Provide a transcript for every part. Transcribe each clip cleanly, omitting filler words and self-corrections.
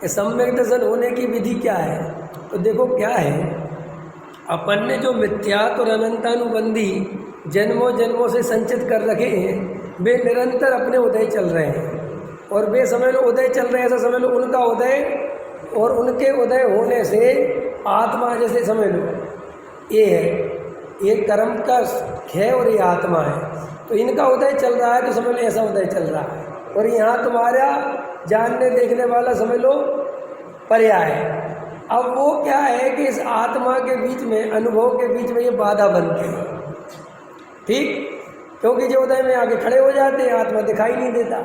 कि सम्यक दर्शन होने की विधि क्या है। तो देखो क्या है, अपन ने जो मिथ्यात्व और अनंतानुबंधी जन्मों जन्मों से संचित कर रखे हैं, वे निरंतर अपने उदय चल रहे हैं। और वे समझ लो उदय चल रहे हैं, ऐसा समझ लो उनका उदय और उनके उदय होने से आत्मा, जैसे समझ लो ये है, ये कर्म का है और ये आत्मा है, तो इनका उदय चल रहा है, तो समझ लो ऐसा उदय चल रहा है। और यहाँ तुम्हारा जानने देखने वाला समझ लो पर्याय है। अब वो क्या है कि इस आत्मा के बीच में, अनुभव के बीच में ये बाधा बनते हैं, ठीक, क्योंकि जो उदय में आगे खड़े हो जाते हैं, आत्मा दिखाई नहीं देता।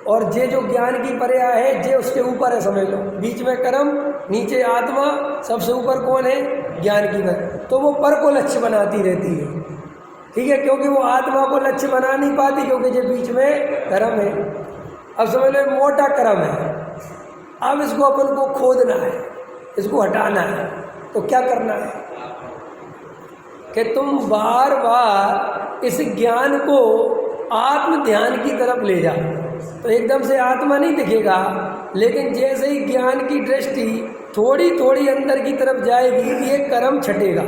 और जे जो ज्ञान की पर्याय है, जे उसके ऊपर है, समझ लो बीच में कर्म, नीचे आत्मा, सबसे ऊपर कौन है, ज्ञान की पर। तो वो पर को लक्ष्य बनाती रहती है, ठीक है, क्योंकि वो आत्मा को लक्ष्य बना नहीं पाती, क्योंकि जो बीच में कर्म है। अब समझ लो मोटा कर्म है, अब इसको अपन को खोदना है, इसको हटाना है, तो क्या करना है कि तुम बार बार इस ज्ञान को आत्म ध्यान की तरफ ले जाओ। तो एकदम से आत्मा नहीं दिखेगा, लेकिन जैसे ही ज्ञान की दृष्टि थोड़ी थोड़ी अंदर की तरफ जाएगी, ये कर्म छटेगा।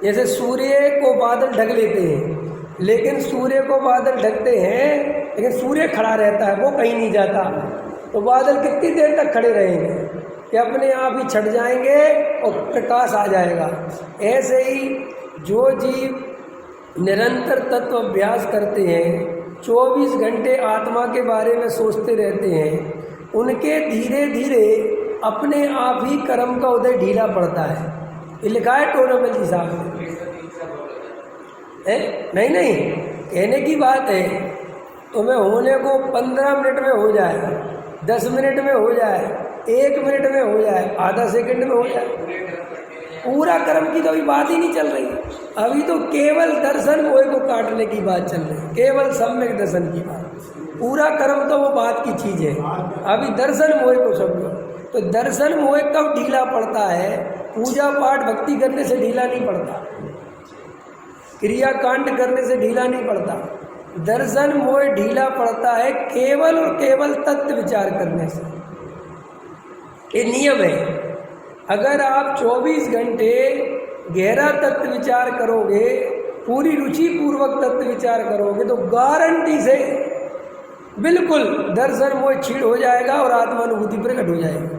जैसे सूर्य को बादल ढक लेते हैं, लेकिन सूर्य को बादल ढकते हैं, लेकिन सूर्य खड़ा रहता है, वो कहीं नहीं जाता। तो बादल कितनी देर तक खड़े रहेंगे कि अपने आप ही छट जाएंगे और प्रकाश आ जाएगा। ऐसे ही जो जीव निरंतर तत्व अभ्यास करते हैं, 24 घंटे आत्मा के बारे में सोचते रहते हैं, उनके धीरे धीरे अपने आप ही कर्म का उदय ढीला पड़ता है। ये लिखा है टोनामल जी साहब ने। नहीं, कहने की बात है, तुम्हें होने को 15 मिनट में हो जाए, 10 मिनट में हो जाए, 1 मिनट में हो जाए, आधा सेकंड में हो जाए, पूरा कर्म की तो अभी बात ही नहीं चल रही। अभी तो केवल दर्शन मोह को काटने की बात चल रही है, केवल सम्यक दर्शन की बात। पूरा कर्म तो वो बात की चीज़ है, अभी दर्शन मोह को समझो। तो दर्शन मोह कब ढीला पड़ता है? पूजा पाठ भक्ति करने से ढीला नहीं पड़ता, क्रिया कांड करने से ढीला नहीं पड़ता। दर्शन मोह ढीला पड़ता है केवल और केवल तत्व विचार करने से। ये नियम है। अगर आप 24 घंटे गहरा तत्व विचार करोगे, पूरी रुचि पूर्वक तत्व विचार करोगे, तो गारंटी से बिल्कुल दर्शन मोह छीड़ हो जाएगा और आत्मानुभूति प्रकट हो जाएगी।